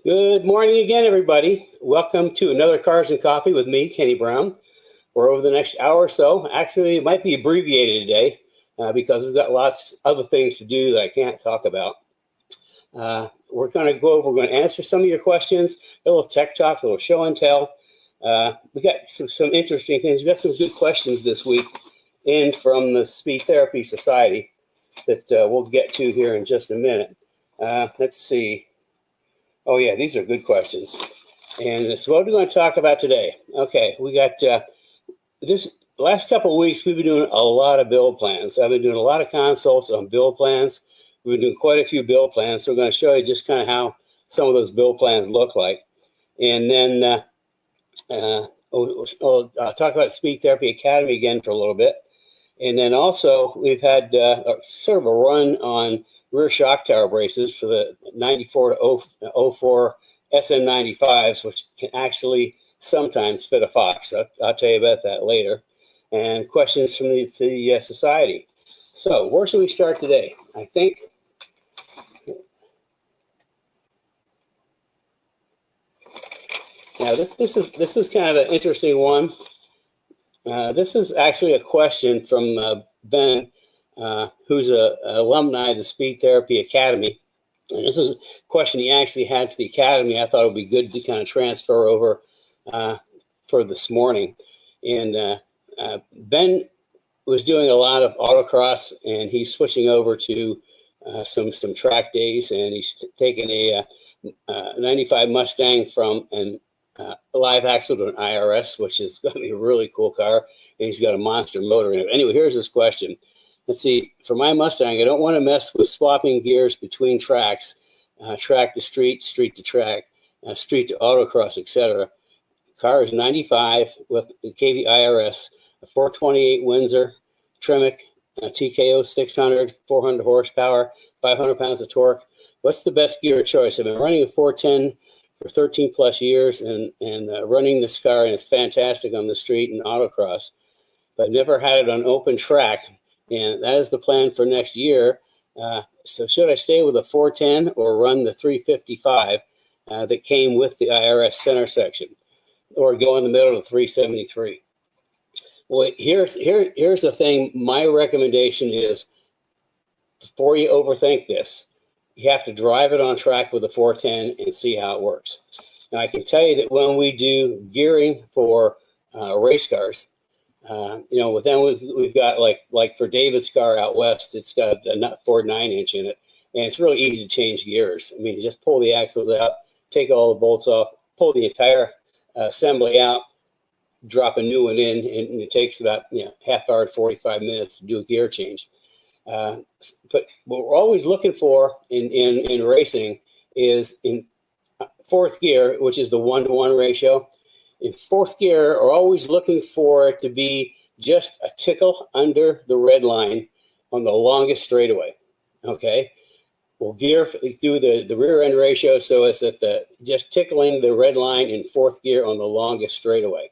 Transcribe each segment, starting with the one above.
Good morning again, everybody. Welcome to another Cars and Coffee with me, Kenny Brown. We're over the next hour or so. Actually, it might be abbreviated today because we've got lots of other things to do that I can't talk about. We're going to answer some of your questions, a little tech talk, a little show and tell. We got some interesting things. We got some good questions this week in from the Speech Therapy Society that we'll get to here in just a minute. Let's see. Oh, yeah, these are good questions. And it's what we're going to talk about today. Okay, we got this last couple of weeks, we've been doing a lot of build plans. I've been doing a lot of consults on build plans. We've been doing quite a few build plans. So we're going to show you just kind of how some of those build plans look like. And then we'll talk about Speech Therapy Academy again for a little bit. And then also we've had sort of a run on rear shock tower braces for the 94 to 04 SN95s, which can actually sometimes fit a Fox. I'll tell you about that later. And questions from the society. So where should we start today? I think now this is kind of an interesting one. This is actually a question from Ben, who's an alumni of the Speech Therapy Academy. And this is a question he actually had for the Academy. I thought it would be good to kind of transfer over for this morning. And Ben was doing a lot of autocross, and he's switching over to some track days, and he's taken a 95 Mustang from a live axle to an IRS, which is going to be a really cool car, and he's got a monster motor in it. Anyway, here's his question. Let's see, for my Mustang, I don't want to mess with swapping gears between tracks, track to street, street to track, street to autocross, etc. Car is 95 with a KV IRS, a 428 Windsor, Tremec, TKO 600, 400 horsepower, 500 pounds of torque. What's the best gear choice? I've been running a 410 for 13 plus years and running this car, and it's fantastic on the street and autocross, but never had it on open track. And that is the plan for next year. So should I stay with a 410 or run the 355 that came with the IRS center section, or go in the middle of the 373? Well, here's the thing. My recommendation is, before you overthink this, you have to drive it on track with a 410 and see how it works. Now, I can tell you that when we do gearing for race cars, with them we've got like for David's car out west, it's got a Ford 9-inch in it, and it's really easy to change gears. I mean, you just pull the axles out, take all the bolts off, pull the entire assembly out, drop a new one in, and it takes about half hour to 45 minutes to do a gear change. But what we're always looking for in racing is in fourth gear, which is the 1-to-1 ratio. In fourth gear, we're always looking for it to be just a tickle under the red line on the longest straightaway. Okay, we'll gear through the rear end ratio so it's at just tickling the red line in fourth gear on the longest straightaway.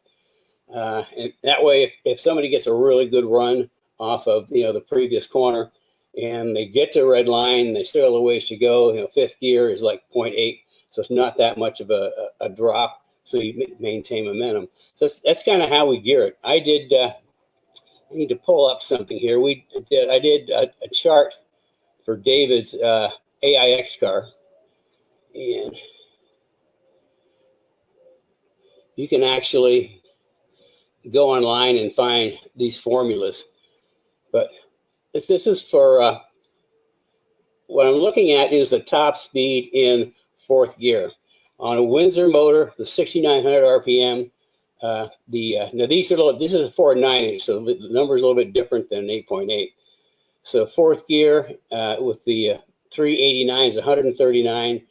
And that way, if somebody gets a really good run off of the previous corner, and they get to red line, they still have a ways to go. Fifth gear is like 0.8, so it's not that much of a drop. So you maintain momentum. So that's kind of how we gear it. I need to pull up something here. I did a chart for David's AIX car, and you can actually go online and find these formulas. But this is for what I'm looking at is the top speed in fourth gear. On a Windsor motor, the 6,900 RPM, now this is a Ford 9-inch, so the number is a little bit different than 8.8. So fourth gear with the 389 is 139,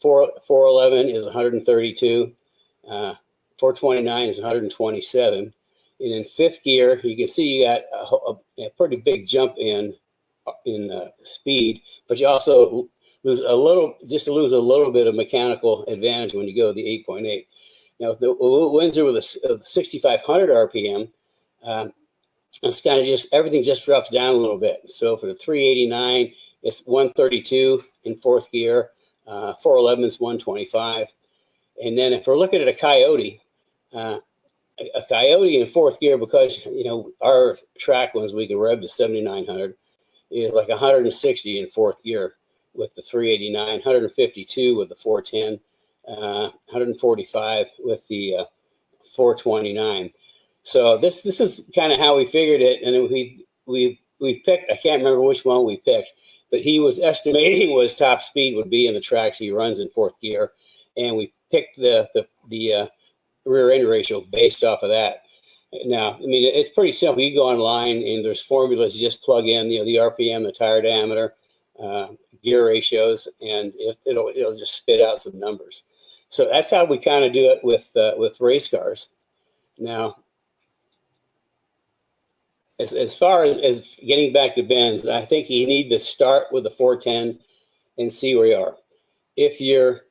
411 is 132, 429 is 127. And in fifth gear, you can see you got a pretty big jump in speed, but you also lose a little bit of mechanical advantage when you go to the 8.8. Now, with the Windsor with a 6,500 RPM, it's kind of everything just drops down a little bit. So for the 389, it's 132 in fourth gear. 411 is 125. And then if we're looking at a Coyote in fourth gear, because, our track ones, we can rev to 7,900, is like 160 in fourth gear with the 389, 152 with the 410, 145 with the 429. So this is kind of how we figured it, and we picked. I can't remember which one we picked, but he was estimating what his top speed would be in the tracks he runs in fourth gear, and we picked the rear end ratio based off of that. Now, I mean, it's pretty simple. You go online and there's formulas. You just plug in, the RPM, the tire diameter, gear ratios, and it'll just spit out some numbers. So that's how we kind of do it with race cars. Now, as far as getting back to Ben's, I think you need to start with the 410 and see where you are. If you're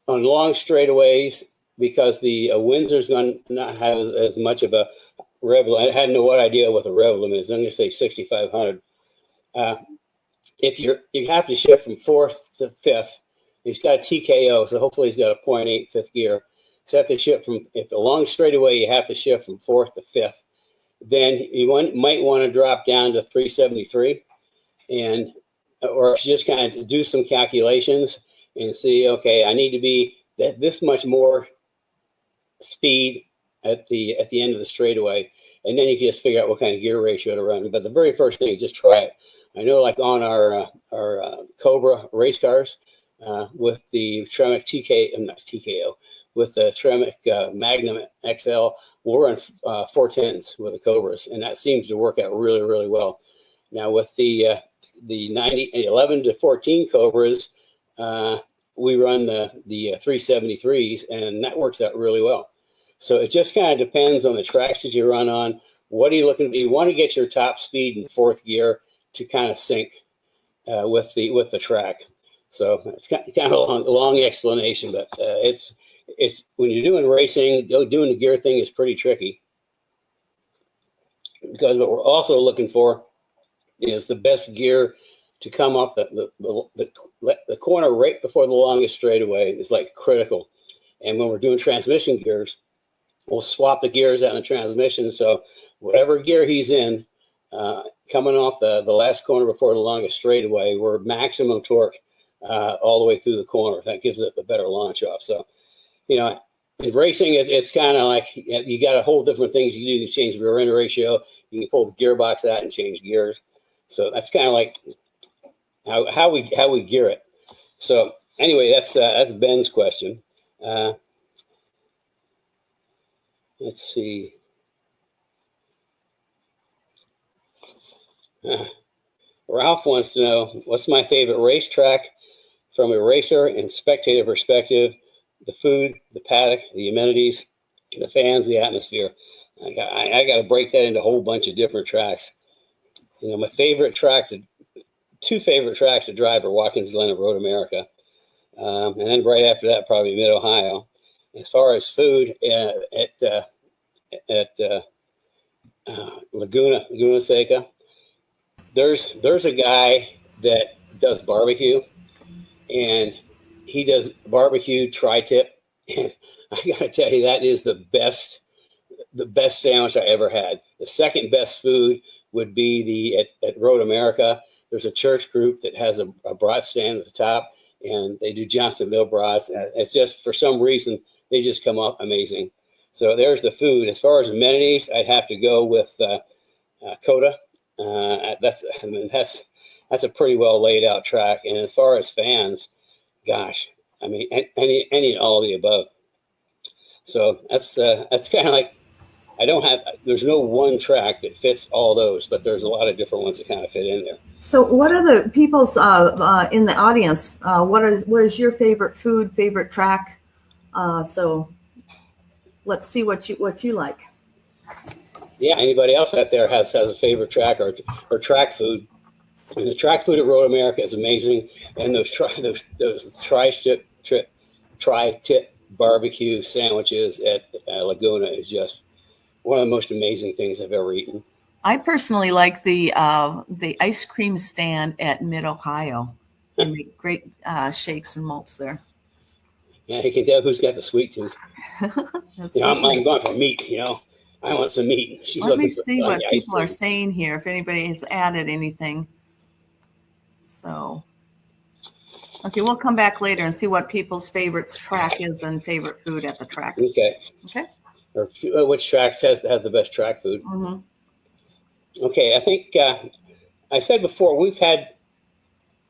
on long straightaways, because the Windsor's going to not have as much of a rev limit. I had no idea what the rev limit is. I'm going to say 6,500. If you have to shift from fourth to fifth, he's got a TKO, so hopefully he's got a 0.8 fifth gear. So you have to shift if the long straightaway, you have to shift from fourth to fifth. Then you might want to drop down to 373, or just kind of do some calculations and see, okay, I need to be this much more speed at the end of the straightaway, and then you can just figure out what kind of gear ratio to run. But the very first thing is just try it. I know, like on our Cobra race cars with the Tremec TKO, with the Tremec Magnum XL, we'll run 410s with the Cobras, and that seems to work out really, really well. Now with the 11 to 14 Cobras, we run the 373s, and that works out really well. So it just kind of depends on the tracks that you run on. What are you looking to do? You want to get your top speed in fourth gear to kind of sync with the track. So it's kind of a long explanation, but it's when you're doing racing, doing the gear thing is pretty tricky, because what we're also looking for is the best gear to come off the corner right before the longest straightaway is like critical. And when we're doing transmission gears, we'll swap the gears out in the transmission. So whatever gear he's in, coming off the last corner before the longest straightaway, we're maximum torque all the way through the corner. That gives it a better launch off. So, in racing, it's kind of like you got a whole different things you can do to change the rear end ratio. You can pull the gearbox out and change gears. So that's kind of like how we gear it. So anyway, that's Ben's question. Let's see. Ralph wants to know, what's my favorite racetrack from a racer and spectator perspective? The food, the paddock, the amenities, the fans, the atmosphere. I got to break that into a whole bunch of different tracks. My favorite track, two favorite tracks to drive are Watkins Glen and Road America. And then right after that, probably Mid-Ohio. As far as food, at Laguna Seca, there's a guy that does barbecue, and he does barbecue tri-tip. And I gotta tell you, that is the best sandwich I ever had. The second best food would be at Road America. There's a church group that has a brat stand at the top, and they do Johnson Mill brats. It's just, for some reason, they just come up amazing. So there's the food. As far as amenities, I'd have to go with Coda. That's a pretty well laid out track. And as far as fans, gosh, I mean, any and all the above. So that's kind of like, there's no one track that fits all those, but there's a lot of different ones that kind of fit in there. So what are the people's in the audience? What is your favorite food, favorite track? So let's see what you like. Yeah, anybody else out there has a favorite track or track food? And the track food at Road America is amazing, and those tri-tip barbecue sandwiches at Laguna is just one of the most amazing things I've ever eaten. I personally like the ice cream stand at Mid-Ohio. They make great shakes and malts there. Yeah, you can tell who's got the sweet tooth. That's You know, I'm usually- going for meat. You know, I want some meat. She's Let me looking for see what ice people are cream. saying here, if anybody has added anything. So, okay, we'll come back later and see what people's favorite track is and favorite food at the track. Okay. Okay. Or which tracks has to have the best track food? Mm-hmm. Okay, I think I said before we've done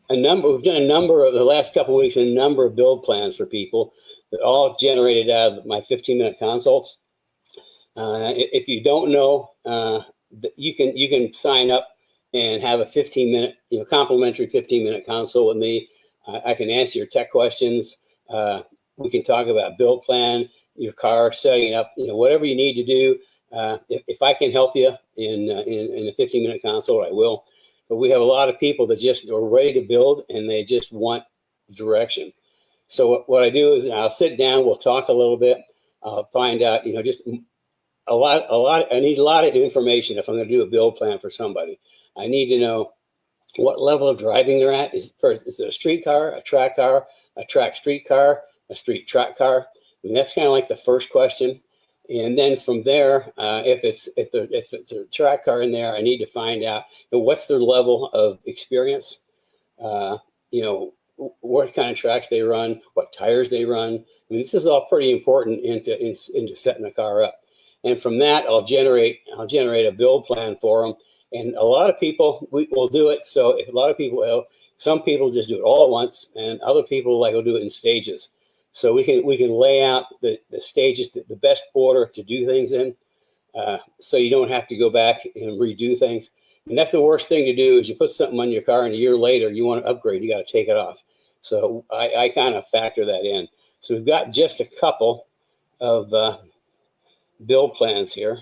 a number of the last couple of weeks, a number of build plans for people that all generated out of my 15-minute consults. If you don't know, you can sign up and have a 15-minute, complimentary 15-minute consult with me. I can answer your tech questions. We can talk about build plan, your car, setting it up, whatever you need to do. If I can help you in a 15-minute consult, I will. But we have a lot of people that just are ready to build and they just want direction. So what I do is I'll sit down, we'll talk a little bit, I'll find out, just a lot. I need a lot of information if I'm going to do a build plan for somebody. I need to know what level of driving they're at. Is it a street car, a track street car, a street track car? I mean, that's kind of like the first question. And then from there, if it's a track car in there, I need to find out what's their level of experience. What kind of tracks they run, what tires they run. I mean, this is all pretty important into setting a car up. And from that, I'll generate a build plan for them. And a lot of people will do it. So if a lot of people, some people just do it all at once, and other people will do it in stages. So we can lay out the stages, the best order to do things in, so you don't have to go back and redo things. And that's the worst thing to do is you put something on your car and a year later you want to upgrade, you got to take it off. So I kind of factor that in. So we've got just a couple of build plans here.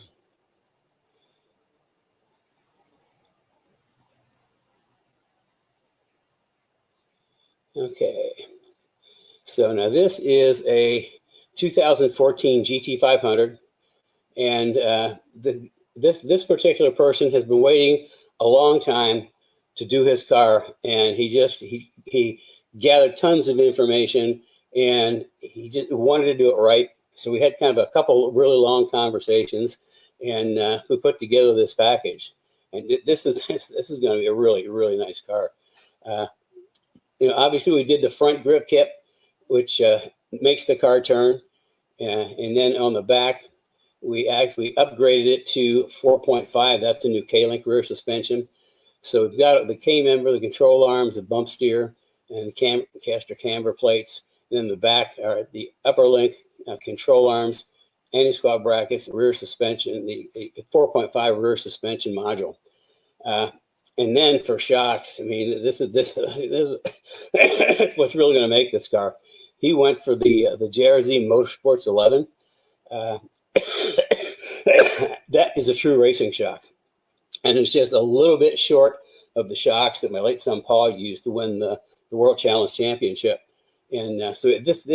Okay. So now this is a 2014 GT500, and this particular person has been waiting a long time to do his car, and he gathered tons of information, and he just wanted to do it right. So we had kind of a couple really long conversations, and we put together this package. And this is going to be a really, really nice car. Obviously we did the front grip kit, which makes the car turn. And then on the back, we actually upgraded it to 4.5. That's the new K-Link rear suspension. So we've got the K-member, the control arms, the bump steer, and the caster camber plates. And then the back are the upper link control arms, anti-squat brackets, rear suspension, the 4.5 rear suspension module. And then for shocks, I mean, this is that's what's really going to make this car. He went for the JRZ Motorsports 11. That is a true racing shock, and it's just a little bit short of the shocks that my late son Paul used to win the World Challenge Championship. And so this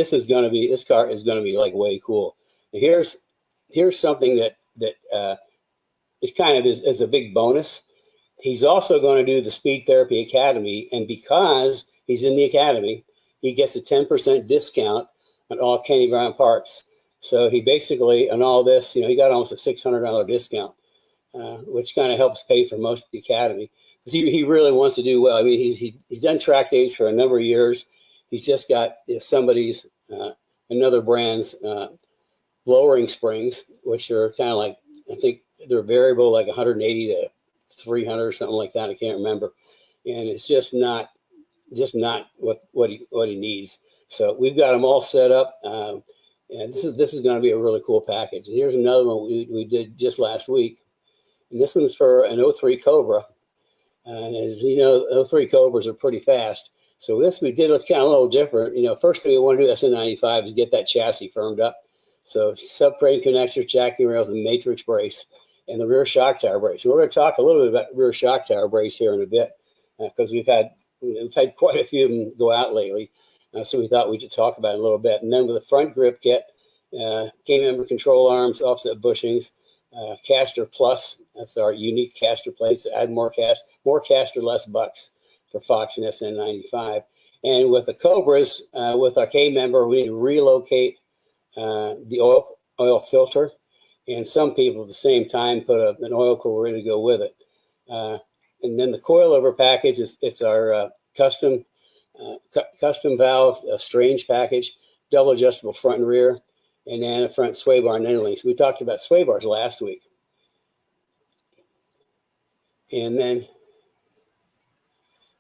car is going to be way cool. Here's something that is kind of is a big bonus. He's also going to do the Speed Therapy Academy, and because he's in the academy, he gets a 10% discount on all Kenny Brown parts. So he basically, on all this, he got almost a $600 discount, which kind of helps pay for most of the academy. Because he really wants to do well. I mean, he's done track days for a number of years. He's just got somebody's, another brand's lowering springs, which are kind of I think they're variable, 180 to 300 or something like that. I can't remember. And it's just not what he needs. So we've got them all set up. And this is going to be a really cool package. And here's another one we did just last week. And this one's for an 03 Cobra. And as you know, 03 Cobras are pretty fast. So this we did was kind of a little different. First thing we want to do SN95 is get that chassis firmed up. So subframe connectors, jacking rails, and matrix brace, and the rear shock tower brace. So we're going to talk a little bit about rear shock tower brace here in a bit, because we've had quite a few of them go out lately. So we thought we should talk about it a little bit. And then with the front grip kit, K-member control arms, offset bushings, caster plus. That's our unique caster plates. Add more caster, less bucks for Fox and SN95. And with the Cobras, with our K member, we need to relocate the oil filter, and some people at the same time put an oil cooler in to go with it. And then the coilover package it's our custom valve strange package, double adjustable front and rear, and then a front sway bar and end links. We talked about sway bars last week. And then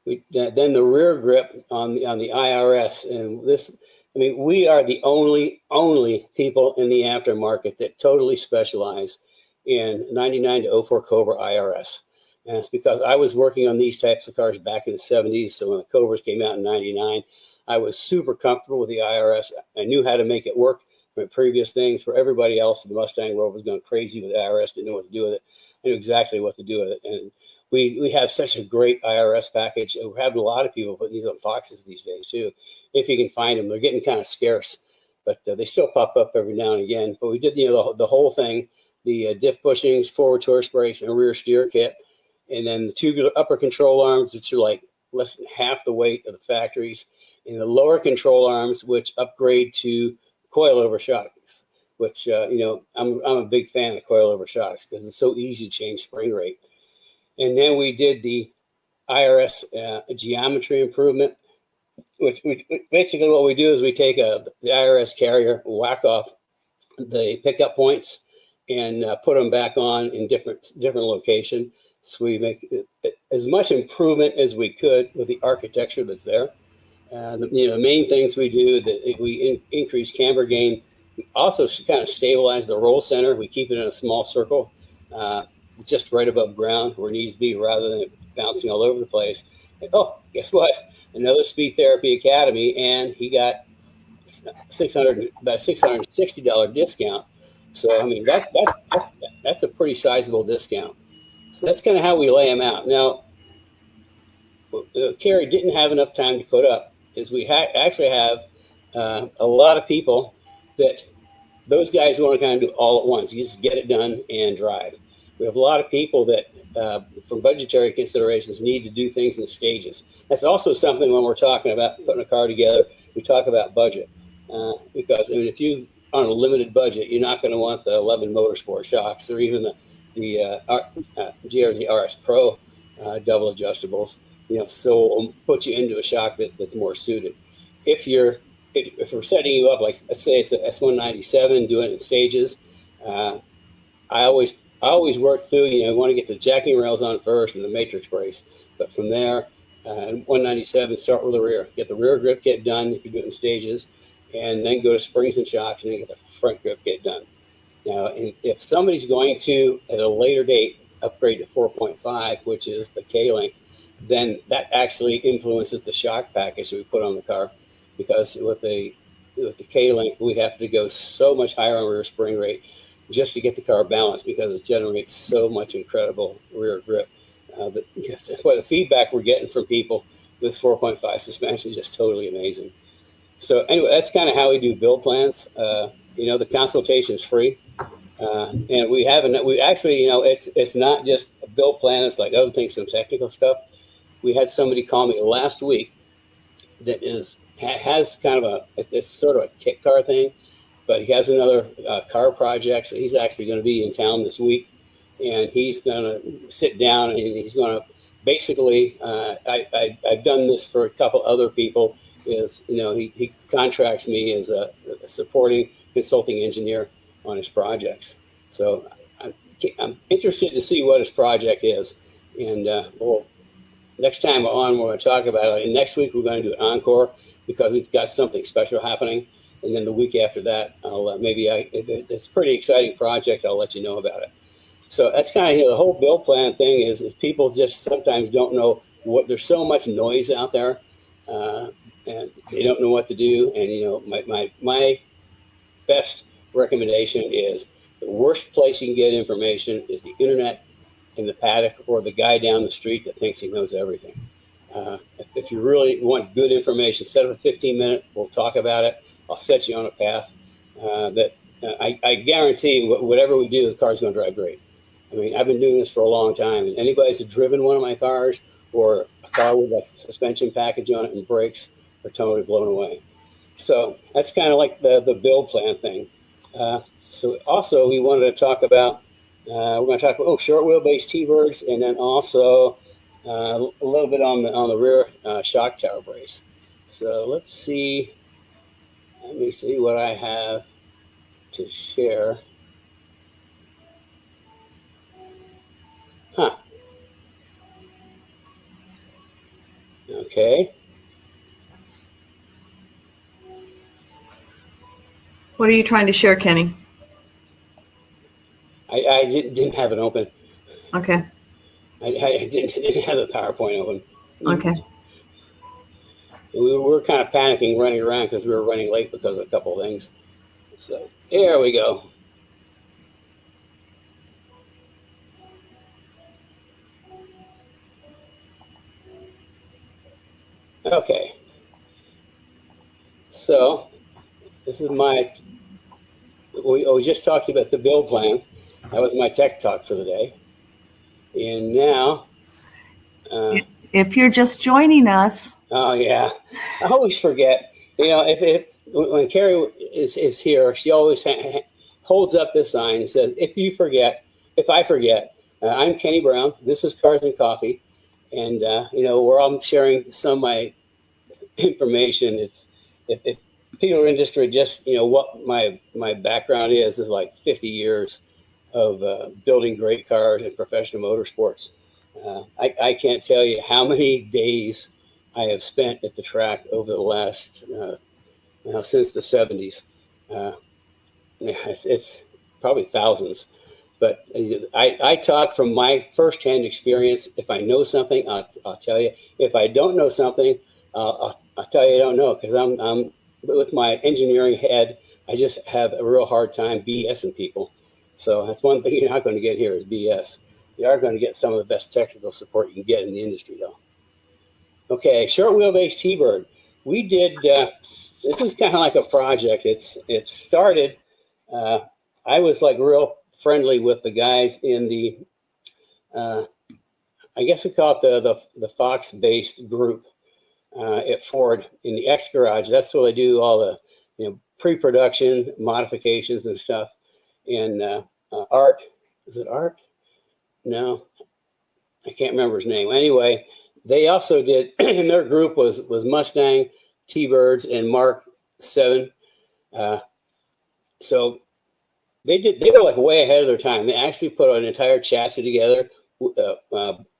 then the rear grip on the IRS, and this, I mean, we are the only people in the aftermarket that totally specialize in 99 to 04 Cobra IRS. And it's because I was working on these types of cars back in the 70s. So when the Cobras came out in 99, I was super comfortable with the IRS. I knew how to make it work from previous things. For everybody else in the Mustang world was going crazy with the IRS, didn't know what to do with it. I knew exactly what to do with it. And we have such a great IRS package. We're having a lot of people putting these on Foxes these days too, if you can find them. They're getting kind of scarce, but they still pop up every now and again. But we did, the whole thing, the diff bushings, forward torque brakes, and rear steer kit, and then the two upper control arms, which are like less than half the weight of the factories, and the lower control arms, which upgrade to coilover shocks, which I'm a big fan of coilover shocks because it's so easy to change spring rate. And then we did the IRS geometry improvement, which basically what we do is we take the IRS carrier, whack off the pickup points, and put them back on in different location. So we make as much improvement as we could with the architecture that's there. The main things we do that we increase camber gain. We also kind of stabilize the roll center. We keep it in a small circle, just right above ground where it needs to be, rather than it bouncing all over the place. And, oh, guess what? Another Speed Therapy Academy, and he got about $660 discount. So I mean that's a pretty sizable discount. So that's kind of how we lay them out. Now, what Kerry didn't have enough time to put up is we actually have a lot of people that those guys want to kind of do all at once. You just get it done and drive. We have a lot of people that, from budgetary considerations, need to do things in stages. That's also something when we're talking about putting a car together, we talk about budget. Because I mean, if you on a limited budget, you're not going to want the 11 Motorsport shocks or even the GRZ RS Pro double adjustables. So it'll put you into a shock that's more suited. If we're setting you up, like let's say it's a S197, doing it in stages, I always work through, you want to get the jacking rails on first and the matrix brace. But from there, 197, start with the rear. Get the rear grip kit done if you do it in stages, and then go to springs and shocks, and then get the front grip kit done. Now, if somebody's going to, at a later date, upgrade to 4.5, which is the K-Link, then that actually influences the shock package that we put on the car, because with the K-Link, we have to go so much higher on rear spring rate just to get the car balanced, because it generates so much incredible rear grip. The feedback we're getting from people with 4.5 suspension is just totally amazing. So anyway, that's kind of how we do build plans. The consultation is free. And we actually, it's not just a build plan. It's like other things, some technical stuff. We had somebody call me last week that has kind of it's sort of a kit car thing, but he has another car project. So he's actually going to be in town this week, and he's going to sit down and he's going to basically, I've done this for a couple other people, he contracts me as a supporting consulting engineer on his projects. So I'm interested to see what his project is. And next time on, we're going to talk about it. And next week, we're going to do an encore because we've got something special happening. And then the week after that, it's a pretty exciting project. I'll let you know about it. So that's kind of, the whole build plan thing is people just sometimes don't know there's so much noise out there, and they don't know what to do. And, my best recommendation is the worst place you can get information is the internet, in the paddock, or the guy down the street that thinks he knows everything. If you really want good information, set up a 15-minute, we'll talk about it. I'll set you on a path that I guarantee whatever we do, the car's going to drive great. I mean, I've been doing this for a long time, and anybody who's driven one of my cars or a car with a suspension package on it and brakes, are totally blown away. So that's kind of like the build plan thing. So also we wanted to talk about, we're going to talk about short wheelbase T-birds, and then also a little bit on the rear shock tower brace. So let's see. Let me see what I have to share. Huh. Okay. What are you trying to share, Kenny? I didn't have it open. Okay. I didn't have the PowerPoint open. Okay. We were kind of panicking running around because we were running late because of a couple of things. So there we go. Okay. So this is we just talked about the build plan. That was my tech talk for the day. And now, if you're just joining us. Oh yeah, I always forget. You know, when Carrie is here, she always holds up this sign and says, if I forget, I'm Kenny Brown. This is Cars and Coffee, and where I'm sharing some of my information. If people are interested, just what my background is like 50 years of building great cars and professional motorsports. I can't tell you how many days I have spent at the track over the last, since the 70s. It's probably thousands. But I talk from my firsthand experience. If I know something, I'll tell you. If I don't know something, I'll tell you I don't know, because I'm with my engineering head. I just have a real hard time BSing people. So that's one thing you're not going to get here is BS. You are going to get some of the best technical support you can get in the industry, though. Okay, short wheelbase T-bird. We did. This is kind of like a project. It started. I was like real friendly with the guys in the. I guess we call it the Fox-based group at Ford in the X Garage. That's where they do all the pre-production modifications and stuff. And Art, is it Art? No, I can't remember his name. Anyway, they also did, and their group was Mustang, T-Birds, and Mark 7. So they were like way ahead of their time. They actually put an entire chassis together.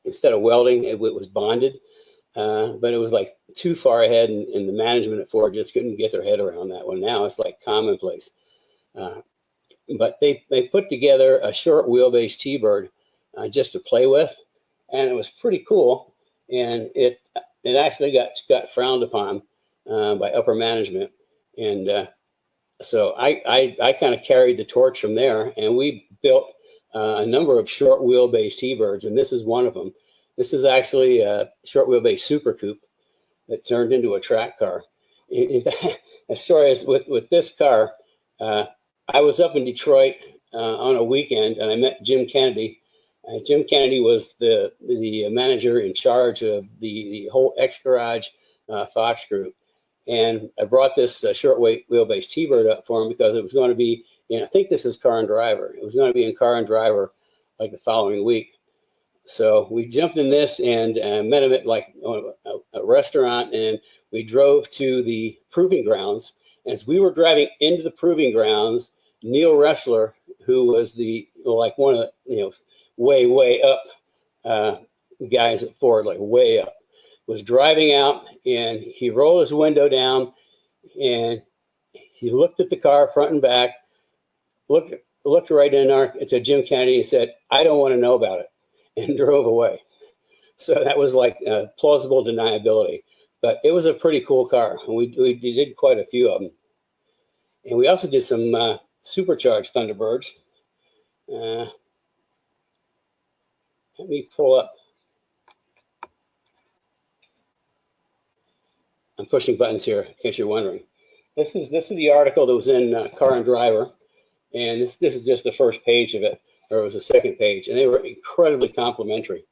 Instead of welding, it was bonded. But it was like too far ahead, and the management at Ford just couldn't get their head around that one. Now it's like commonplace. But they put together a short wheelbase T-Bird just to play with, and it was pretty cool. And it actually got frowned upon by upper management, and so I kind of carried the torch from there, and we built a number of short wheelbase T-Birds, and this is one of them. This is actually a short wheelbase Super Coupe that turned into a track car. The story is with this car. I was up in Detroit on a weekend, and I met Jim Kennedy. Jim Kennedy was the manager in charge of the whole X Garage Fox group. And I brought this short wheelbase T-Bird up for him because it was going to be, I think this is Car and Driver. It was going to be in Car and Driver like the following week. So we jumped in this and met him at like a restaurant, and we drove to the proving grounds. As we were driving into the proving grounds, Neil Ressler, who was one of the way up guys at Ford, like way up, was driving out, and he rolled his window down, and he looked at the car front and back, looked right to Jim Kennedy and said, "I don't want to know about it," and drove away. So that was like plausible deniability. But it was a pretty cool car, and we did quite a few of them. And we also did some supercharged Thunderbirds. Let me pull up. I'm pushing buttons here, in case you're wondering. This is the article that was in Car and Driver, and this is just the first page of it, or it was the second page, and they were incredibly complimentary.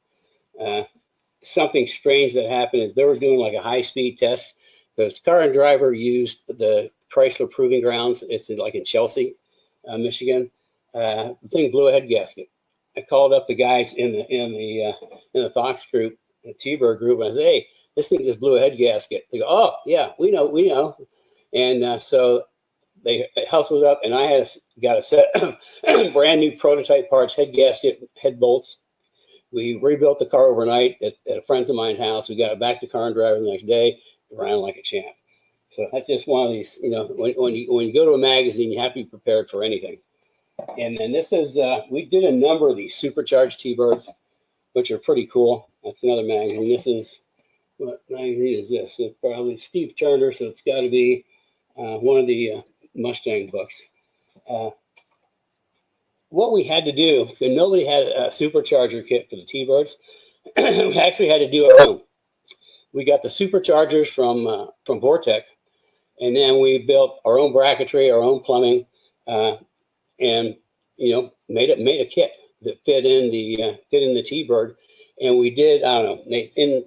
Something strange that happened is they were doing like a high-speed test because Car and Driver used the Chrysler Proving Grounds. It's like in Chelsea, Michigan. The thing blew a head gasket. I called up the guys in the Fox group, the T-Bird group, and I said, "Hey, this thing just blew a head gasket." They go, "Oh yeah, we know." And so they hustled up, and I got a set of brand new prototype parts, head gasket, head bolts. We rebuilt the car overnight at a friend's of mine's house. We got it back to Car and Driver the next day, ran like a champ. So that's just one of these, when you go to a magazine, you have to be prepared for anything. And then this is, we did a number of these supercharged T-Birds, which are pretty cool. That's another magazine. This is, what magazine is this? It's probably Steve Turner, so it's got to be one of the Mustang books. What we had to do, because nobody had a supercharger kit for the T-Birds, we actually had to do our own. We got the superchargers from Vortec, and then we built our own bracketry, our own plumbing, and made a kit that fit in the T-Bird. And we did, I don't know, in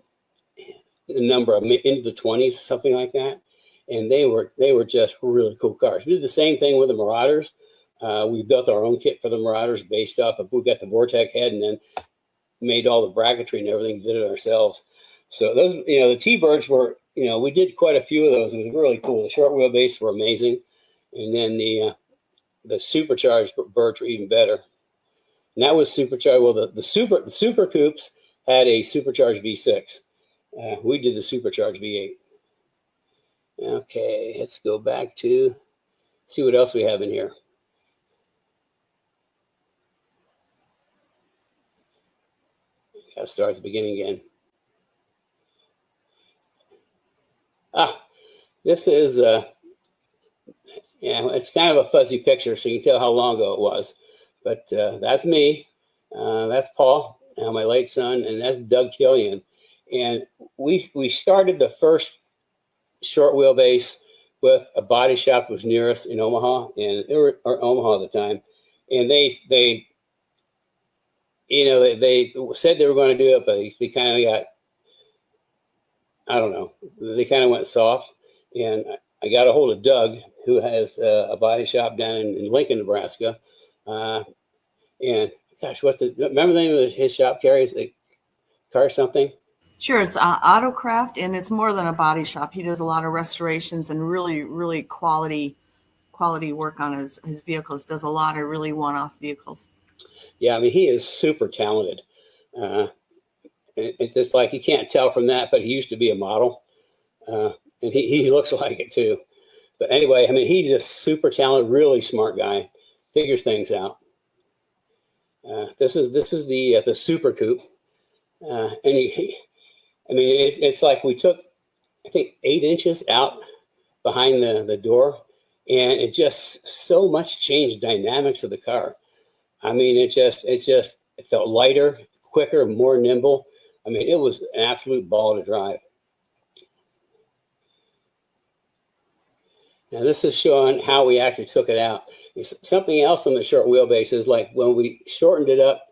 the number of into the 20s, something like that. And they were just really cool cars. We did the same thing with the Marauders. We built our own kit for the Marauders based off of, we got the Vortec head and then made all the bracketry and everything, did it ourselves. So those, the T-Birds were, we did quite a few of those. It was really cool. The short wheelbase were amazing. And then the supercharged birds were even better. And that was supercharged. Well, the super coupes had a supercharged V6. We did the supercharged V8. Okay, let's go back to see what else we have in here. Gotta start at the beginning again. This is it's kind of a fuzzy picture, so you can tell how long ago it was. But that's me. That's Paul, my late son, and that's Doug Killian. And we started the first short wheelbase with a body shop that was near us in Omaha, and they were Omaha at the time. And they said they were going to do it, but they kind of got, I don't know, they kind of went soft. And I got a hold of Doug, who has a body shop down in Lincoln, Nebraska. And gosh, remember the name of his shop, Carrie? Is it Car something? Sure, it's Autocraft, and it's more than a body shop. He does a lot of restorations and really, really quality work on his vehicles. Does a lot of really one-off vehicles. Yeah, I mean, he is super talented. It's just like, you can't tell from that, but he used to be a model, and he looks like it too. But anyway, I mean, he's just super talented, really smart guy, figures things out. This is the Super Coupe, and it's like we took, I think, 8 inches out behind the door, and it just so much changed dynamics of the car. I mean, it felt lighter, quicker, more nimble. I mean, it was an absolute ball to drive. Now, this is showing how we actually took it out. Something else on the short wheelbase is, like, when we shortened it up,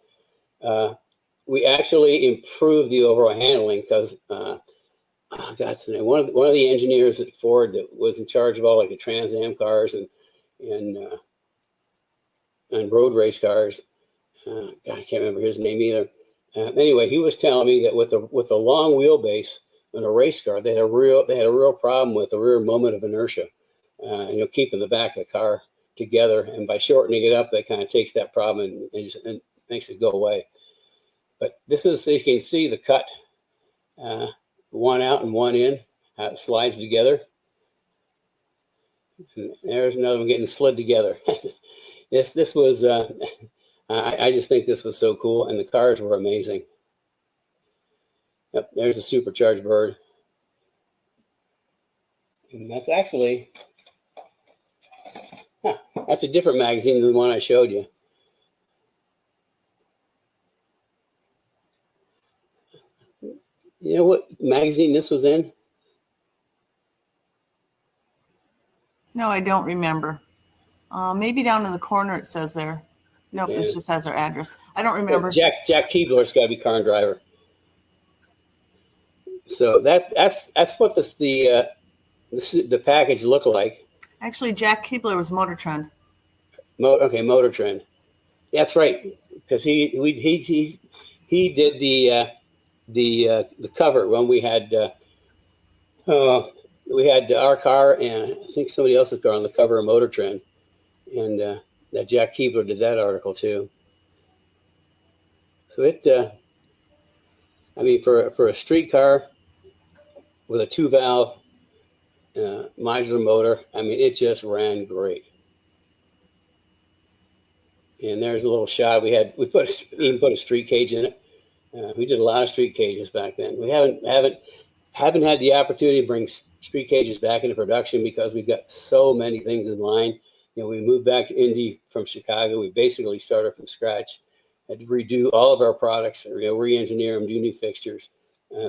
we actually improved the overall handling because, one of the engineers at Ford that was in charge of all, like, the Trans Am cars and road race cars, God, I can't remember his name either. Anyway, he was telling me that with the long wheelbase on a race car, they had a real problem with the rear moment of inertia, keeping the back of the car together. And by shortening it up, that kind of takes that problem and makes it go away. But this is, you can see the cut, one out and one in, how it slides together. And there's another one getting slid together. This was, I just think this was so cool, and the cars were amazing. Yep, there's a supercharged bird. And that's actually, that's a different magazine than the one I showed you. You know what magazine this was in? No, I don't remember. Maybe down in the corner it says there. No, Yeah. This just has our address. I don't remember. Jack Keebler's got to be Car and Driver. So that's what the the package look like? Actually, Jack Keebler was Motor Trend. Okay, Motor Trend. That's right, because he did the cover when we had our car and I think somebody else's car on the cover of Motor Trend, and that Jack Keebler did that article too. So it, I mean, for a street car with a 2-valve modular motor, I mean, it just ran great. And there's a little shot we had. We even put a street cage in it. We did a lot of street cages back then. We haven't had the opportunity to bring street cages back into production because we've got so many things in line. You know, we moved back to Indy from Chicago. We basically started from scratch. Had to redo all of our products, re-engineer them, do new fixtures,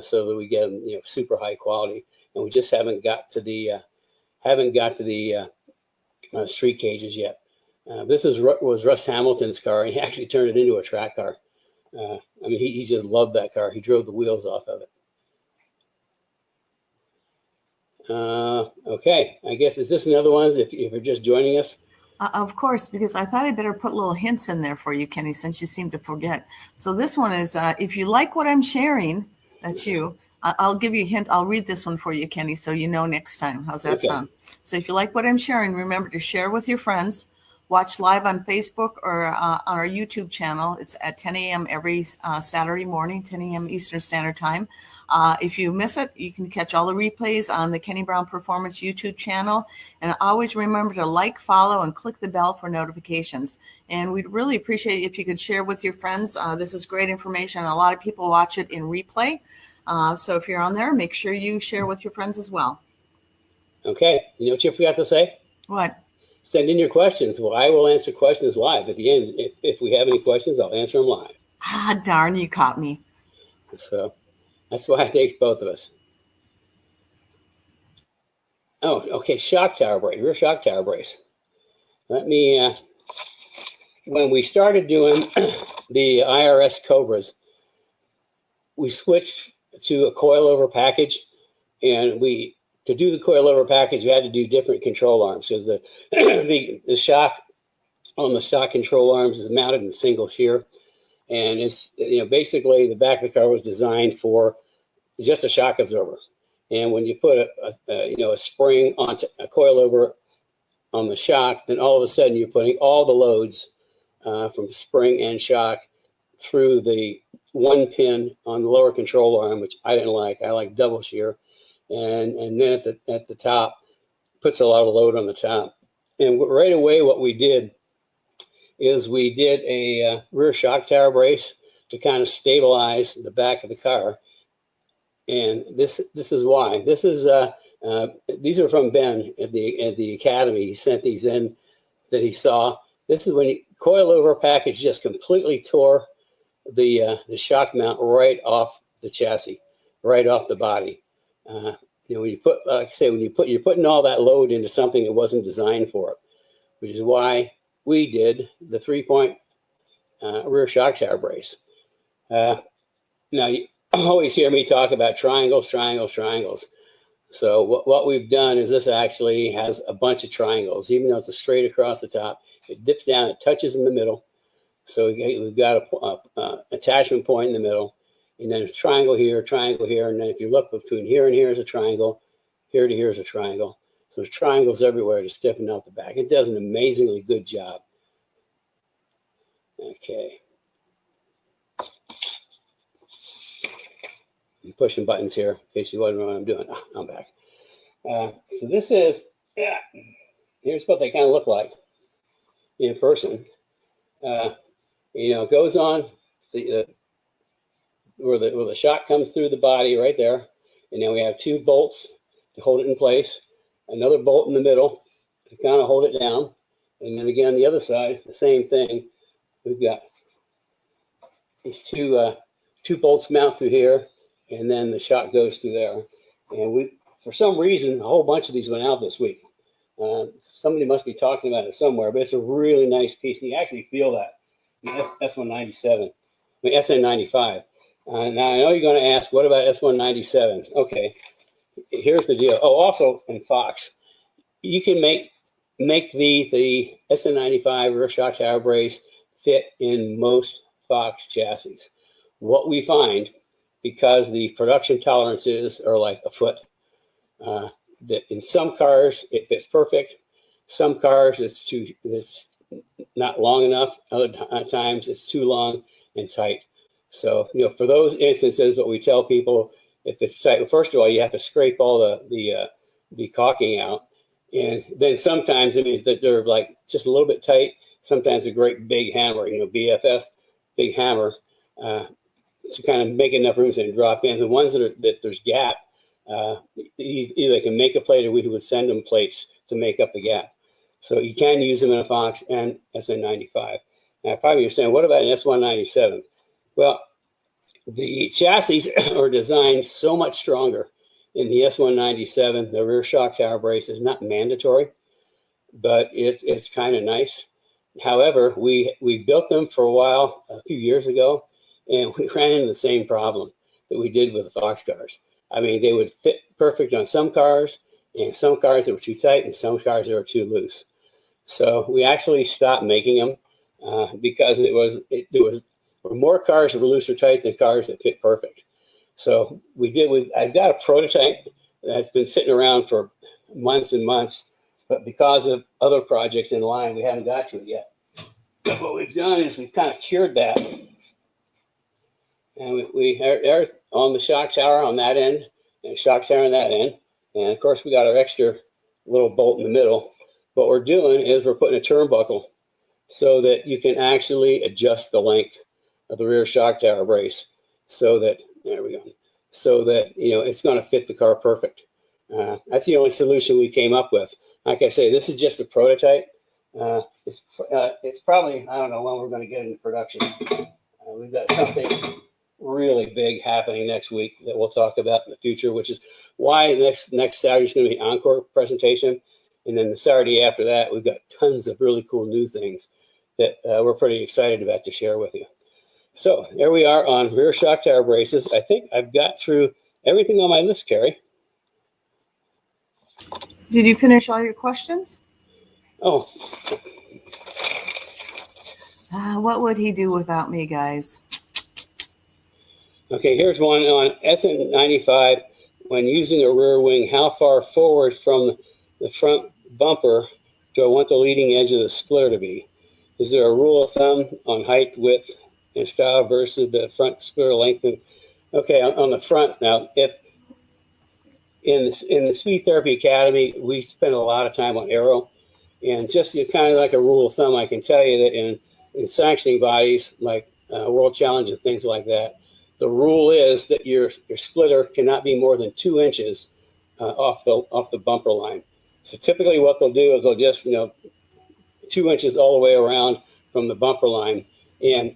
so that we get them, super high quality. And we just haven't got to the street cages yet. This was Russ Hamilton's car, and he actually turned it into a track car. I mean, he just loved that car. He drove the wheels off of it. Okay, I guess, is this another one if you're just joining us? Of course, because I thought I'd better put little hints in there for you, Kenny, since you seem to forget. So this one is, if you like what I'm sharing, that's you. I'll give you a hint. I'll read this one for you, Kenny, so you know next time. How's that sound? So if you like what I'm sharing, remember to share with your friends. Watch live on Facebook or on our YouTube channel. It's at 10 a.m. every Saturday morning, 10 a.m. Eastern Standard Time. If you miss it, you can catch all the replays on the Kenny Brown Performance YouTube channel. And always remember to like, follow, and click the bell for notifications. And we'd really appreciate it if you could share with your friends. This is great information. A lot of people watch it in replay. So if you're on there, make sure you share with your friends as well. Okay. You know what you forgot to say? What? Send in your questions. Well, I will answer questions live. At the end, if we have any questions, I'll answer them live. Ah, darn, you caught me. So that's why it takes both of us. Oh, okay. Shock tower brace, rear shock tower brace. Let me, when we started doing the IRS Cobras, we switched to a coilover package, and to do the coilover package, we had to do different control arms because the shock on the stock control arms is mounted in single shear, and it's basically the back of the car was designed for just a shock absorber. And when you put a spring onto a coilover on the shock, then all of a sudden you're putting all the loads from spring and shock through the one pin on the lower control arm, which I didn't like. I like double shear. And then at the top, puts a lot of load on the top. And right away, what we did is we did a rear shock tower brace to kind of stabilize the back of the car. And this is why. This is these are from Ben at the Academy. He sent these in that he saw. This is when coilover package just completely tore the shock mount right off the chassis, right off the body. When you put, like I say, you're putting all that load into something that wasn't designed for it, which is why we did the 3-point rear shock tower brace. Now you always hear me talk about triangles. So what we've done is this actually has a bunch of triangles, even though it's a straight across the top. It dips down, it touches in the middle. So we've got a attachment point in the middle. And then it's triangle here, and then if you look between here and here is a triangle, here to here is a triangle. So there's triangles everywhere to stiffen out the back. It does an amazingly good job. Okay. I'm pushing buttons here in case you wondering what I'm doing. I'm back. So this is, here's what they kind of look like in person. It goes on where the shock comes through the body right there, and then we have 2 bolts to hold it in place, another bolt in the middle to kind of hold it down, and then again on the other side, the same thing. We've got these two bolts mount through here, and then the shock goes through there. And for some reason, a whole bunch of these went out this week. Somebody must be talking about it somewhere, but it's a really nice piece, and you actually feel that. S197, SN95. Now, I know you're going to ask, what about S197? Okay, here's the deal. Oh, also in Fox, you can make the SN95 rear shock tower brace fit in most Fox chassis. What we find, because the production tolerances are like a foot, that in some cars it fits perfect. Some cars it's not long enough. Other times it's too long and tight. So, for those instances, what we tell people, if it's tight, well, first of all, you have to scrape all the caulking out. And then sometimes it means that they're like just a little bit tight. Sometimes a great big hammer, BFS, big hammer, to kind of make enough room and drop in. The ones that there's gap, either they can make a plate or we would send them plates to make up the gap. So you can use them in a Fox and SN95. Now, probably you're saying, what about an S197? Well, the chassis are designed so much stronger in the S197. The rear shock tower brace is not mandatory, but it's kind of nice. However, we built them for a while a few years ago, and we ran into the same problem that we did with the Fox cars. I mean, they would fit perfect on some cars, and some cars that were too tight, and some cars that were too loose. So we actually stopped making them because there were more cars that were loose or tight than cars that fit perfect. So I've got a prototype that's been sitting around for months and months, but because of other projects in line, we haven't got to it yet. But what we've done is we've kind of cured that. And we are on the shock tower on that end, and shock tower on that end. And of course, we got our extra little bolt in the middle. What we're doing is we're putting a turnbuckle so that you can actually adjust the length of the rear shock tower brace so that, there we go, so that, it's going to fit the car perfect. That's the only solution we came up with. Like I say, this is just a prototype. It's probably, I don't know when we're going to get into production. We've got something really big happening next week that we'll talk about in the future, which is why next Saturday is going to be ENCORE presentation. And then the Saturday after that, we've got tons of really cool new things that we're pretty excited about to share with you. So there we are on rear shock tower braces. I think I've got through everything on my list, Carrie. Did you finish all your questions? Oh. What would he do without me, guys? Okay, here's one on SN95. When using a rear wing, how far forward from the front bumper do I want the leading edge of the splitter to be? Is there a rule of thumb on height, width, and style versus the front splitter length? Okay, on the front now, if in the Speed Therapy Academy, we spend a lot of time on aero, and just kind of like a rule of thumb, I can tell you that in sanctioning bodies like World Challenge and things like that, the rule is that your splitter cannot be more than 2 inches off the bumper line. So typically what they'll do is they'll just, 2 inches all the way around from the bumper line. And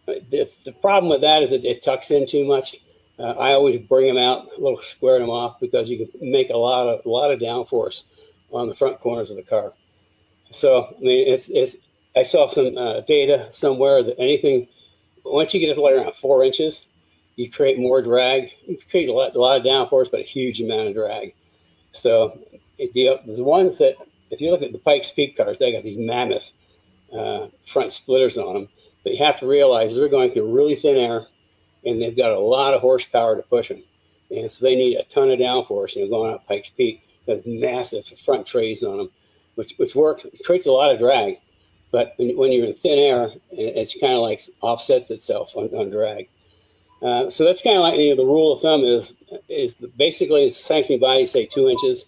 the problem with that is that it tucks in too much. I always bring them out, a little square them off, because you can make a lot of downforce on the front corners of the car. So, I mean, I saw some data somewhere that once you get up to around 4 inches, you create more drag. You create a lot of downforce, but a huge amount of drag. So the ones that, if you look at the Pikes Peak cars, they got these mammoth front splitters on them. But you have to realize they're going through really thin air, and they've got a lot of horsepower to push them. And so they need a ton of downforce, going up Pikes Peak. There's massive front trays on them, which it creates a lot of drag. But when you're in thin air, it's kind of like offsets itself on drag. So that's kind of like the rule of thumb is basically sanctioning bodies say 2 inches.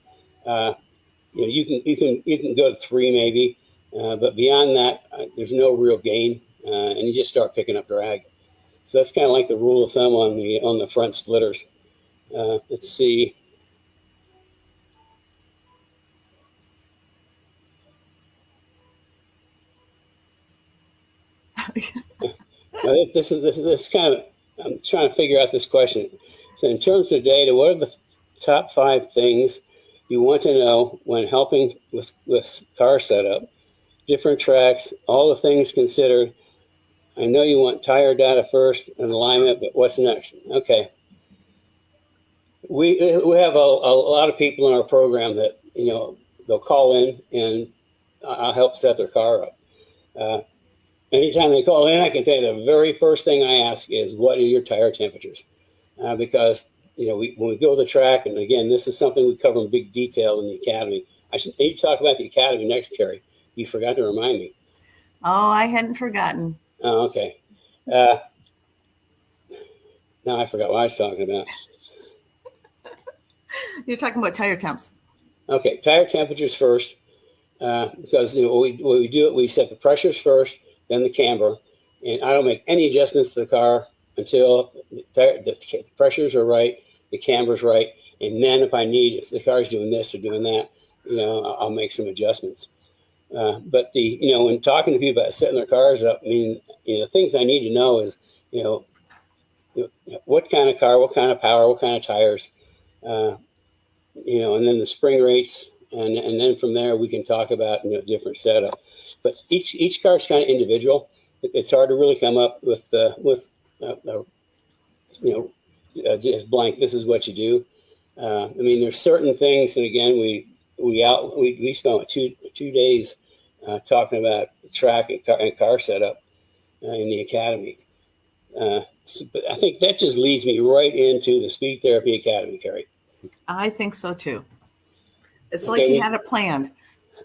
You can go to 3 maybe, but beyond that, there's no real gain, and you just start picking up drag. So that's kind of like the rule of thumb on the front splitters. Let's see. This is kind of, I'm trying to figure out this question. So in terms of data, what are the top 5 things you want to know when helping with car setup? Different tracks, all the things considered. I know you want tire data first and alignment, but what's next? Okay. We have a lot of people in our program that, you know, they'll call in and I'll help set their car up. Anytime they call in, I can tell you the very first thing I ask is, what are your tire temperatures? Because, you know, when we go to the track, and again, this is something we cover in big detail in the academy. I should need to talk about the academy next, Carrie. You forgot to remind me. Oh, I hadn't forgotten. Oh, okay. Now I forgot what I was talking about. You're talking about tire temps. Okay, tire temperatures first, because, you know, when we do it, we set the pressures first, then the camber, and I don't make any adjustments to the car until the pressures are right, the camber's right, and then if I need, if the car's doing this or doing that, you know, I'll make some adjustments. But you know, when talking to people about setting their cars up, I mean, you know, things I need to know is, you know, what kind of car, what kind of power, what kind of tires, you know, and then the spring rates, and then from there we can talk about, you know, different setup. But each car is kind of individual. It's hard to really come up with you know, just blank. This is what you do. I mean, there's certain things, and again, we spent two days talking about track and car setup in the academy. But I think that just leads me right into the Speed Therapy Academy, Carrie. I think so too. It's Okay, like you had it planned.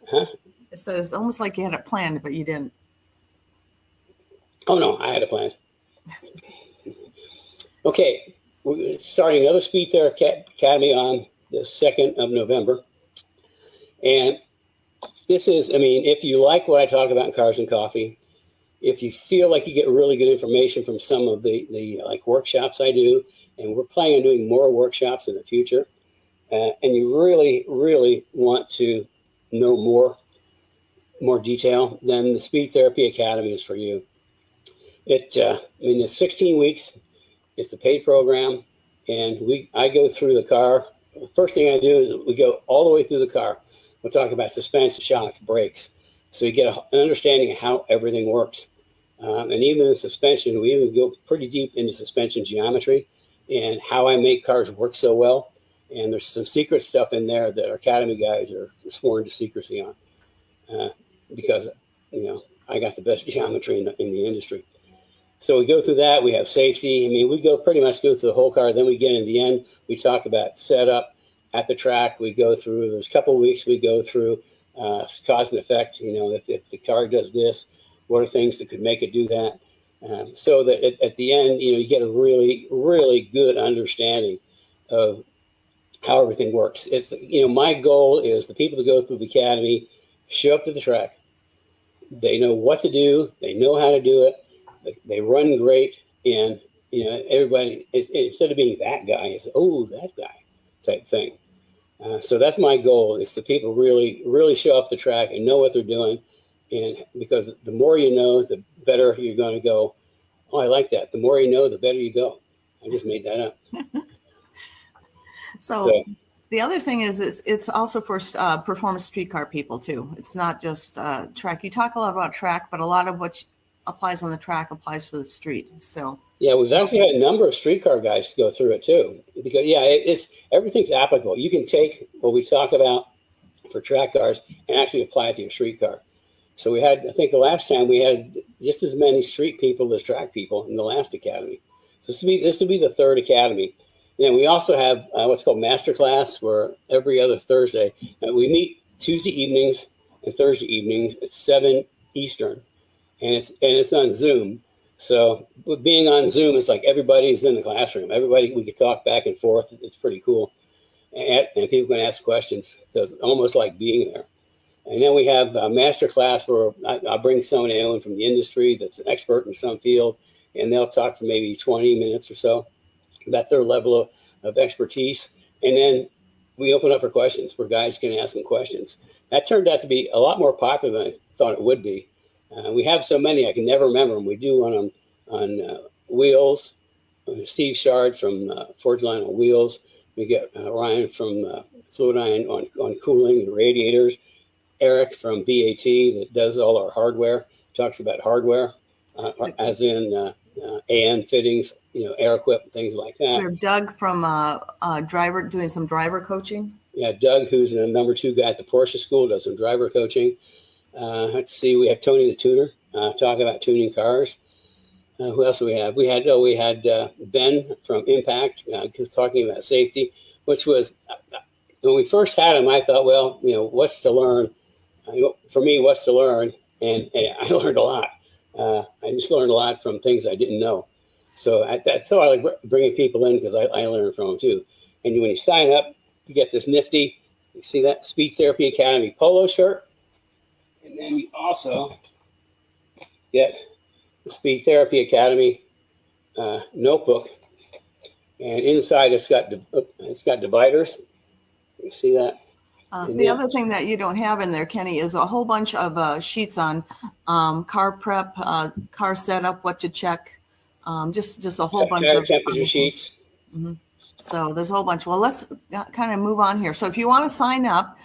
Huh? It's almost like you had it planned, but you didn't. Oh no, I had a plan. Okay, we're starting another Speed Therapy Academy on the 2nd of November. And this is, I mean, if you like what I talk about in Cars and Coffee, if you feel like you get really good information from some of the like workshops I do, and we're planning on doing more workshops in the future, and you really, really want to know more detail, then the Speed Therapy Academy is for you. I mean, it's 16 weeks. It's a paid program, and I go through the car. The first thing I do is we go all the way through the car. We'll talk about suspension, shocks, brakes, so you get an understanding of how everything works. And even in suspension, we even go pretty deep into suspension geometry and how I make cars work so well. And there's some secret stuff in there that our academy guys are sworn to secrecy on, because, you know, I got the best geometry in the industry. So we go through that. We have safety. I mean, we pretty much go through the whole car. Then we get in the end. We talk about setup at the track. We go through. There's a couple of weeks we go through cause and effect. You know, if the car does this, what are things that could make it do that? So that at the end, you know, you get a really, really good understanding of how everything works. It's, you know, my goal is the people that go through the academy show up to the track. They know what to do. They know how to do it. They run great, and, you know, everybody, instead of being that guy, it's, oh, that guy type thing. So that's my goal, is the people really, really show up the track and know what they're doing. And because the more you know, the better you're going to go. Oh, I like that. The more you know, the better you go. I just made that up. So the other thing is it's also for performance streetcar people too. It's not just track. You talk a lot about track, but a lot of what applies on the track applies for the street. So yeah, we've actually had a number of streetcar guys go through it too, because yeah, it's everything's applicable. You can take what we talk about for track cars and actually apply it to your streetcar. So we had, I think the last time we had just as many street people as track people in the last academy. So this will be the third academy. And we also have what's called master class, where every other Thursday we meet Tuesday evenings and Thursday evenings at 7 Eastern. And it's on Zoom. So with being on Zoom, it's like everybody's in the classroom. Everybody, we can talk back and forth. It's pretty cool. And people can ask questions. So it's almost like being there. And then we have a master class where I bring someone in from the industry that's an expert in some field, and they'll talk for maybe 20 minutes or so about their level of expertise. And then we open up for questions where guys can ask them questions. That turned out to be a lot more popular than I thought it would be. We have so many, I can never remember them. We do one on wheels, Steve Shard from Forge Line on wheels. We get Ryan from Fluid Ion on cooling and radiators. Eric from BAT that does all our hardware, talks about hardware, as in AN fittings, air equip, things like We that. have Doug from driver doing some driver coaching. Yeah, Doug, who's the number 2 guy at the Porsche school, does some driver coaching. Let's see, we have Tony the tuner talking about tuning cars. Who else do we have? We had Ben from Impact talking about safety, which was when we first had him. I thought, well, what's to learn? For me, what's to learn? And I learned a lot. I just learned a lot from things I didn't know. So that's why I like bringing people in, because I learn from them too. And when you sign up, you get this nifty, you see that Speed Therapy Academy polo shirt. And then you also get the Speed Therapy Academy notebook. And inside it's got dividers. You see that? The other thing that you don't have in there, Kenny, is a whole bunch of sheets on car prep, car setup, what to check, just a whole bunch of temperature sheets. Mm-hmm. So there's a whole bunch. Well, let's kind of move on here. So if you want to sign up,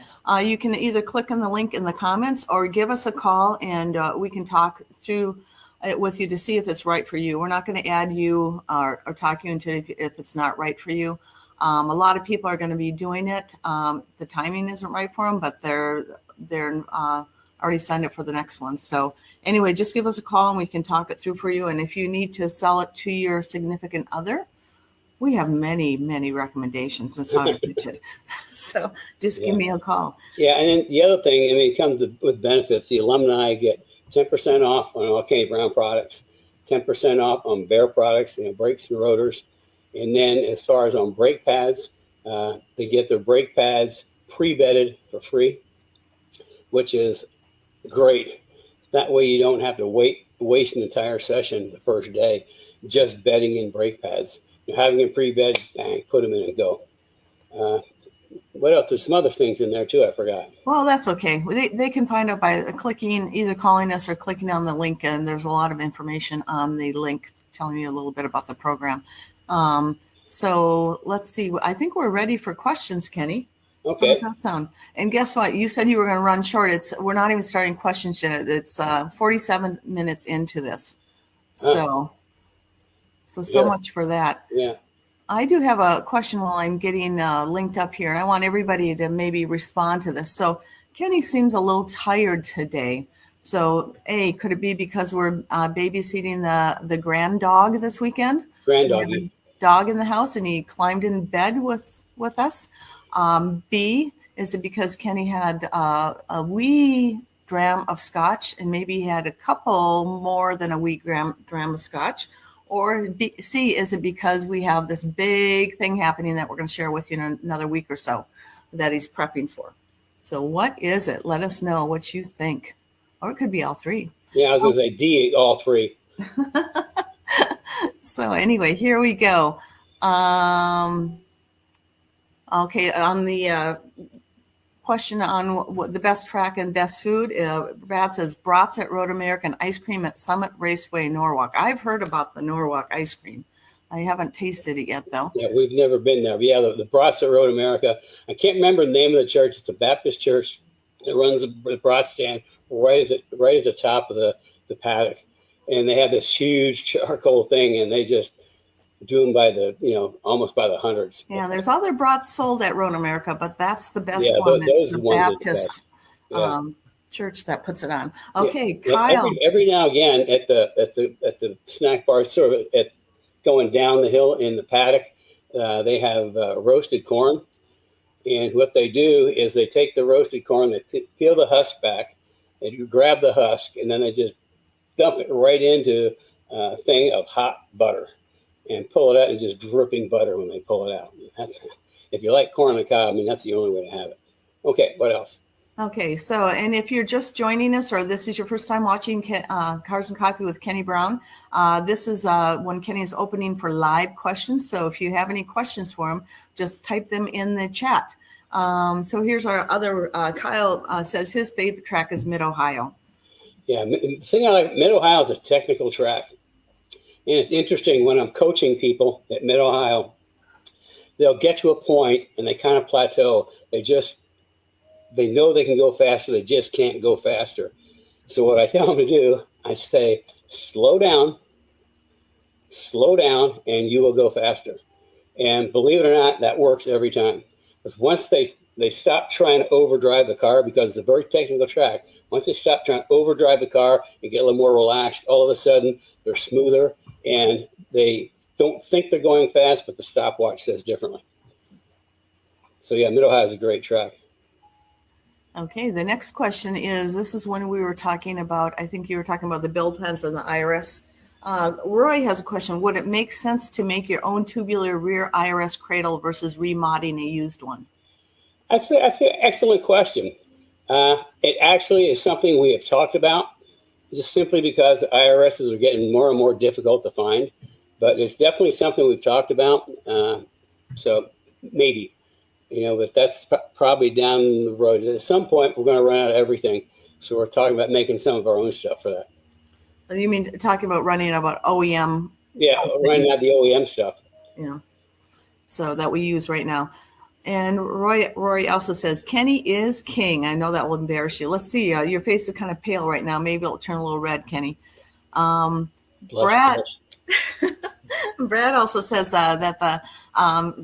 you can either click on the link in the comments or give us a call, and we can talk through it with you to see if it's right for you. We're not going to add you or talk you into it if it's not right for you. A lot of people are going to be doing it. The timing isn't right for them, but they're already signed up for the next one. So anyway, just give us a call and we can talk it through for you. And if you need to sell it to your significant other, we have many, many recommendations on how to pitch it. So just give me a call. Yeah, and then the other thing, it comes with benefits. The alumni get 10% off on all Kenny Brown products, 10% off on Bear products, brakes and rotors. And then as far as on brake pads, they get their brake pads pre-bedded for free, which is great. That way you don't have to waste an entire session the first day just bedding in brake pads. You're having them pre-bed, bang, put them in and go. What else? There's some other things in there too, I forgot. Well, that's okay. They can find out by clicking, either calling us or clicking on the link, and there's a lot of information on the link telling you a little bit about the program. So let's see. I think we're ready for questions, Kenny. Okay. How does that sound? And guess what? You said you were going to run short. We're not even starting questions yet. It's 47 minutes into this. So much for that. Yeah. I do have a question while I'm getting linked up here, and I want everybody to maybe respond to this. So Kenny seems a little tired today. So could it be because we're babysitting the grand dog this weekend? Grand dog. So we have a dog in the house and he climbed in bed with us. B, is it because Kenny had a wee dram of scotch and maybe he had a couple more than a wee dram of scotch? Or C, is it because we have this big thing happening that we're going to share with you in another week or so that he's prepping for? So what is it? Let us know what you think. Or it could be all three. Yeah, I was going to say D, all three. So anyway, here we go. Okay, on the question on what the best track and best food, Brad says brats at Road America and ice cream at Summit Raceway, Norwalk. I've heard about the Norwalk ice cream. I haven't tasted it yet, though. Yeah, we've never been there. But yeah, the brats at Road America. I can't remember the name of the church. It's a Baptist church that runs the brat stand right at the top of the paddock. And they have this huge charcoal thing, and they just do them by almost by the hundreds. Yeah, there's other brats sold at Road America, but that's the best one. It's the Baptist church that puts it on. Okay, yeah, Kyle. Every now and again at the snack bar, sort of at going down the hill in the paddock, they have roasted corn. And what they do is they take the roasted corn, they peel the husk back, they grab the husk, and then they just dump it right into a thing of hot butter and pull it out, and just dripping butter when they pull it out. If you like corn on the cob, that's the only way to have it. Okay, what else? Okay, so, and if you're just joining us or this is your first time watching Cars and Coffee with Kenny Brown, this is when Kenny is opening for live questions. So if you have any questions for him, just type them in the chat. So here's our other, Kyle says his favorite track is Mid-Ohio. Yeah, the thing I like, Mid-Ohio is a technical track. And it's interesting when I'm coaching people at Mid-Ohio, they'll get to a point and they kind of plateau. They know they can go faster. They just can't go faster. So what I tell them to do, I say, slow down, slow down and you will go faster. And believe it or not, that works every time. Because once they stop trying to overdrive the car, because it's a very technical track, once they stop trying to overdrive the car and get a little more relaxed, all of a sudden they're smoother and they don't think they're going fast, but the stopwatch says differently. So yeah, Mid-Ohio is a great track. Okay, the next question is, this is when we were talking about, I think you were talking about the build pens and the IRS. Roy has a question. Would it make sense to make your own tubular rear IRS cradle versus remodding a used one? That's an excellent question. It actually is something we have talked about, just simply because the IRSs are getting more and more difficult to find. But it's definitely something we've talked about. So maybe, but that's probably down the road. At some point, we're going to run out of everything. So we're talking about making some of our own stuff for that. You mean talking about running about OEM? Yeah, running out the OEM stuff. Yeah. So that we use right now. And Rory also says, Kenny is king. I know that will embarrass you. Let's see. Your face is kind of pale right now. Maybe it'll turn a little red, Kenny. Brad also says that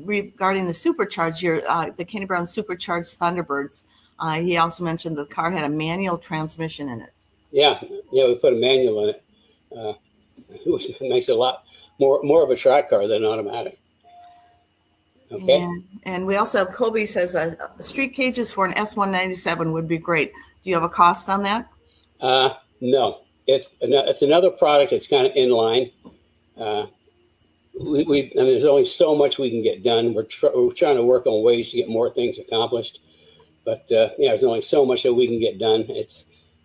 regarding the supercharged, the Kenny Brown supercharged Thunderbirds, he also mentioned the car had a manual transmission in it. Yeah, we put a manual in it, which makes it a lot more of a track car than automatic. Okay. And we also have Colby says street cages for an S197 would be great. Do you have a cost on that? No, it's another product that's kind of in line. There's only so much we can get done. We're trying to work on ways to get more things accomplished, but there's only so much that we can get done.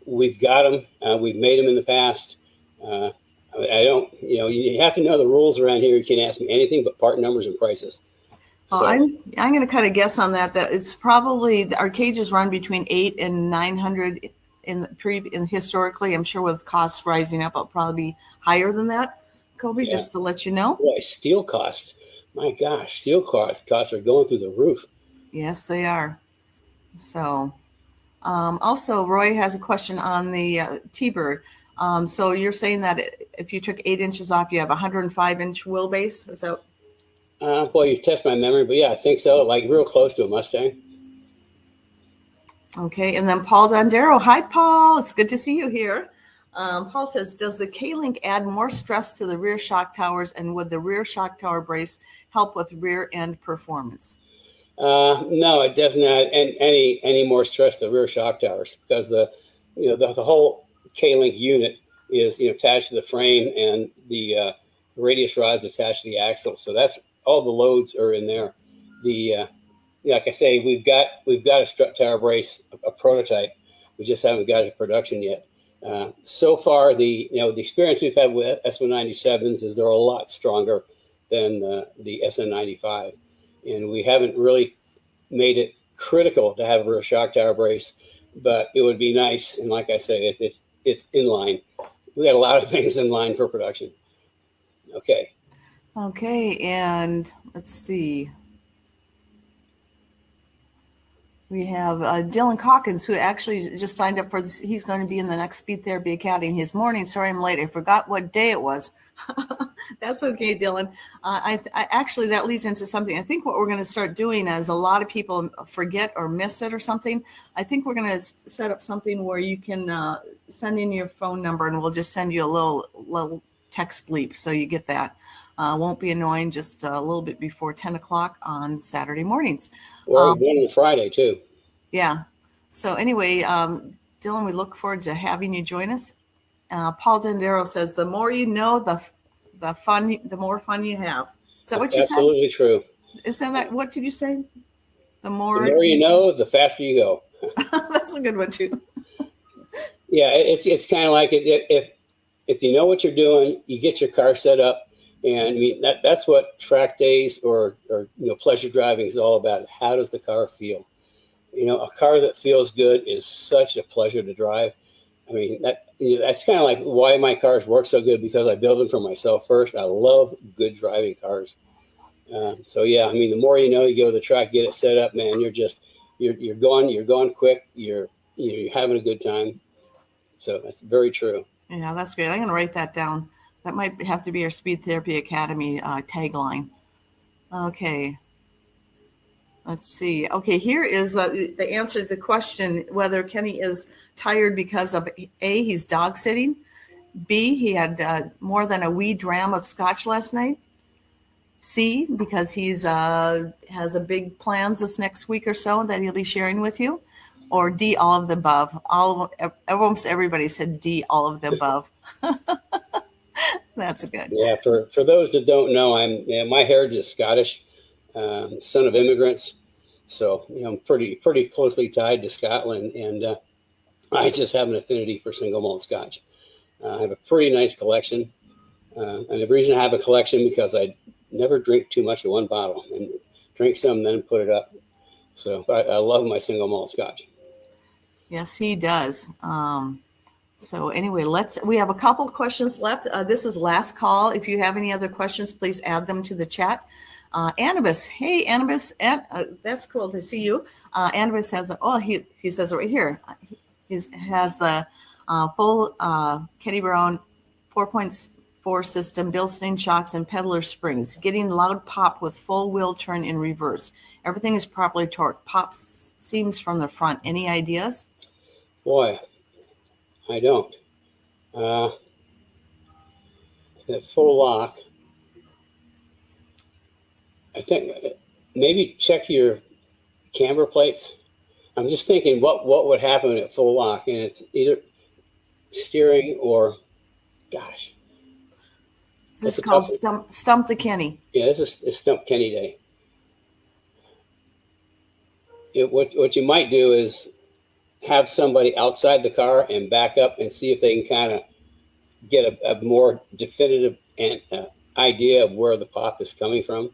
We've got them. We've made them in the past. I don't. You have to know the rules around here. You can't ask me anything but part numbers and prices. Well, I'm going to kind of guess on that it's probably our cages run between 800 and 900 in historically. I'm sure with costs rising up, it'll probably be higher than that. Colby, just to let you know. Boy, steel costs. My gosh, steel costs are going through the roof. Yes, they are. So, also, Roy has a question on the T-Bird. So you're saying that if you took 8 inches off, you have a 105-inch wheelbase? Is that? Boy, you test my memory, but yeah, I think so. Like real close to a Mustang. Okay, and then Paul Dondero. Hi, Paul. It's good to see you here. Paul says, does the K-Link add more stress to the rear shock towers, and would the rear shock tower brace help with rear end performance? No, it doesn't add any more stress to the rear shock towers, because the whole K-Link unit is attached to the frame, and the radius rods attached to the axle. So that's all the loads are in there. Like I say, we've got a strut tower brace, a prototype. We just haven't got it to production yet. So far, the experience we've had with S197s is they're a lot stronger than the SN95, and we haven't really made it critical to have a rear shock tower brace, but it would be nice. And like I say, it's in line. We got a lot of things in line for production. Okay. Okay, and let's see. We have Dylan Calkins, who actually just signed up for this. He's going to be in the next Speed Therapy Academy. His morning, sorry I'm late. I forgot what day it was. That's okay, Dylan. I actually, that leads into something. I think what we're going to start doing is a lot of people forget or miss it or something. I think we're going to set up something where you can send in your phone number, and we'll just send you a little text bleep so you get that. Won't be annoying, just a little bit before 10 o'clock on Saturday mornings. Or one Friday, too. Yeah. So anyway, Dylan, we look forward to having you join us. Paul Dondero says, the more you know, the more fun you have. Is that what you said? Absolutely true. Isn't that, what did you say? The more you know, the faster you go. That's a good one, too. Yeah, it's kind of like if you know what you're doing, you get your car set up. And I mean, that's what track days or pleasure driving is all about. How does the car feel? A car that feels good is such a pleasure to drive. I mean, that's kind of like why my cars work so good, because I build them for myself first. I love good driving cars. So yeah, I mean, the more you go to the track, get it set up, man. You're going quick. You're having a good time. So that's very true. Yeah, that's great. I'm going to write that down. That might have to be our Speed Therapy Academy tagline. Okay. Let's see. Okay, here is the answer to the question whether Kenny is tired because of A, he's dog sitting, B, he had more than a wee dram of scotch last night, C, because he's has a big plans this next week or so that he'll be sharing with you, or D, all of the above. Almost everybody said D, all of the above. That's good. Yeah, for those that don't know, my heritage is Scottish, son of immigrants, so I'm pretty closely tied to Scotland, and I just have an affinity for single malt Scotch. I have a pretty nice collection, and the reason I have a collection because I never drink too much of one bottle, and drink some, then put it up. So I love my single malt Scotch. Yes, he does. So anyway, we have a couple questions left. This is last call. If you have any other questions, please add them to the chat. Anubis, hey Anubis, that's cool to see you. Anubis has he says right here, he has the full Kenny Brown 4.4 system, Bilstein shocks and peddler springs, getting loud pop with full wheel turn in reverse. Everything is properly torqued. Pop seams from the front. Any ideas? Boy, I don't. That full lock, I think maybe check your camber plates. I'm just thinking what would happen at full lock, and it's either steering or, gosh. This is called Stump the Kenny. Yeah, this is Stump Kenny Day. What you might do is have somebody outside the car and back up and see if they can kind of get a more definitive idea of where the pop is coming from.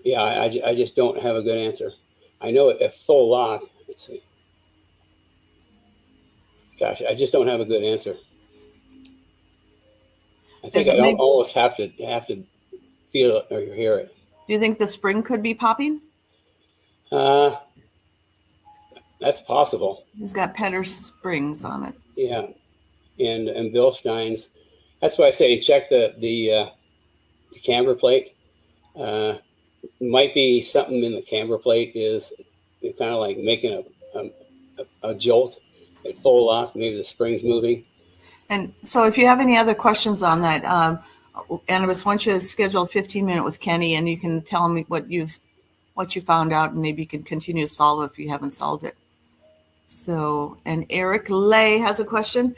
Yeah, I just don't have a good answer. I know at full lock, let's see. Gosh, I just don't have a good answer. I think I almost have to feel it or hear it. Do you think the spring could be popping? That's possible. He's got Petter springs on it. Yeah, and Bilsteins. That's why I say check the camber plate. Might be something in the camber plate is kind of like making a jolt at full lock. Maybe the spring's moving. And so if you have any other questions on that, Anubis, why don't you schedule a 15-minute with Kenny, and you can tell me what you found out, and maybe you can continue to solve it if you haven't solved it. So, and Eric Lay has a question.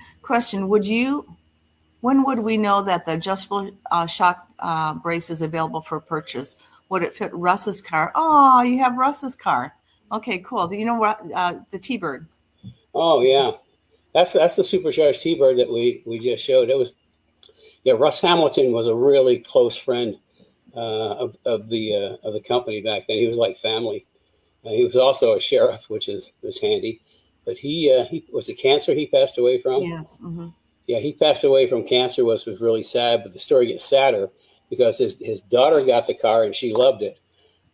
When would we know that the adjustable shock brace is available for purchase? Would it fit Russ's car? Oh, you have Russ's car. Okay, cool. You know what? The T-Bird. Oh yeah, that's the supercharged T-Bird that we just showed. It was, yeah. Russ Hamilton was a really close friend of the company back then. He was like family. He was also a sheriff, which was handy. But he was a cancer he passed away from. Yes. Mm-hmm. Yeah, he passed away from cancer, which was really sad. But the story gets sadder because his daughter got the car and she loved it.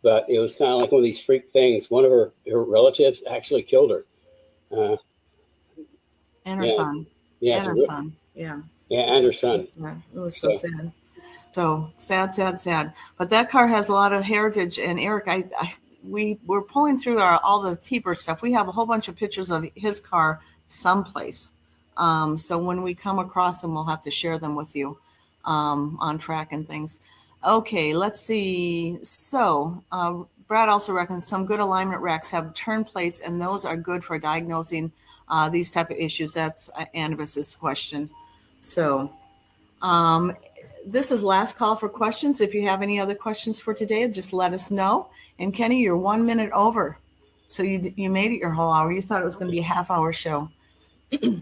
But it was kind of like one of these freak things. One of her relatives actually killed her. And her son. Yeah, and her son. Yeah. Yeah, and her son. It was so sad. So sad. But that car has a lot of heritage. And Eric, we're pulling through all the T-Bird stuff. We have a whole bunch of pictures of his car someplace. So when we come across them, we'll have to share them with you on track and things. Okay, let's see. So Brad also reckons some good alignment racks have turn plates, and those are good for diagnosing these type of issues. That's Anubis's question. So this is last call for questions. If you have any other questions for today, just let us know. And Kenny, you're 1 minute over. So you made it your whole hour. You thought it was going to be a half-hour show. I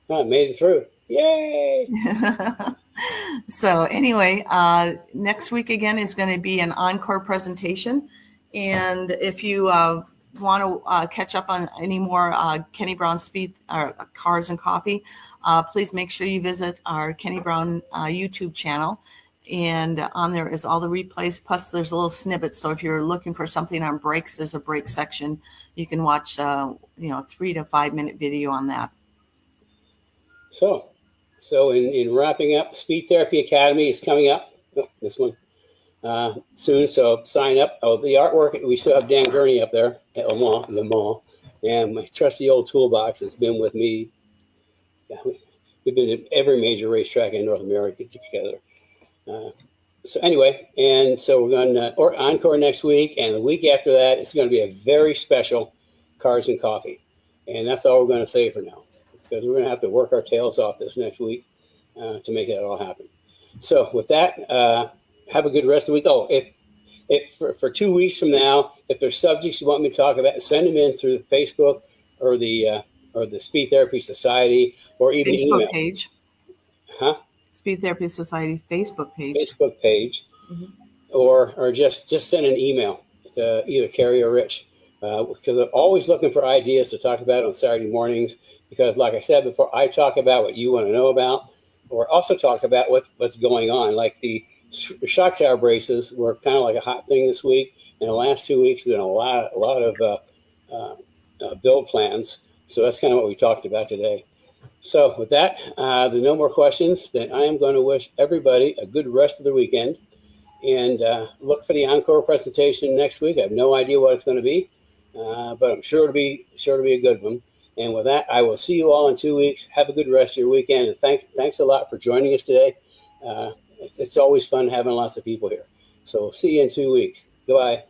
made it through. Yay! So anyway, next week again is going to be an encore presentation. And if you want to catch up on any more Kenny Brown Speed Cars and Coffee, please make sure you visit our Kenny Brown YouTube channel. And on there is all the replays. Plus, there's a little snippet. So if you're looking for something on brakes, there's a brake section. You can watch, 3 to 5 minute video on that. So So in wrapping up, Speed Therapy Academy is coming up. Oh, this one. Soon, so sign up. Oh, the artwork, we still have Dan Gurney up there at Le Mans, and my trusty old toolbox has been with me. Yeah, we've been at every major racetrack in North America together. So anyway, and so we're going to ENCORE next week, and the week after that, it's going to be a very special Cars and Coffee. And that's all we're going to say for now, because we're going to have to work our tails off this next week to make it all happen. So with that, have a good rest of the week. Oh, if for 2 weeks from now, if there's subjects you want me to talk about, send them in through Facebook or the Speed Therapy Society, or even Facebook email. page. Huh? Speed Therapy Society Facebook page. Facebook page, or just send an email to either Carrie or Rich, because I'm always looking for ideas to talk about on Saturday mornings. Because, like I said before, I talk about what you want to know about, or also talk about what's going on, like the shock tower braces were kind of like a hot thing this week. In the last 2 weeks, there's been a lot of build plans. So that's kind of what we talked about today. So with that, there's no more questions. Then I am going to wish everybody a good rest of the weekend, and look for the ENCORE presentation next week. I have no idea what it's going to be, but I'm sure it'll be a good one. And with that, I will see you all in 2 weeks. Have a good rest of your weekend, and thanks a lot for joining us today. It's always fun having lots of people here. So we'll see you in 2 weeks. Goodbye.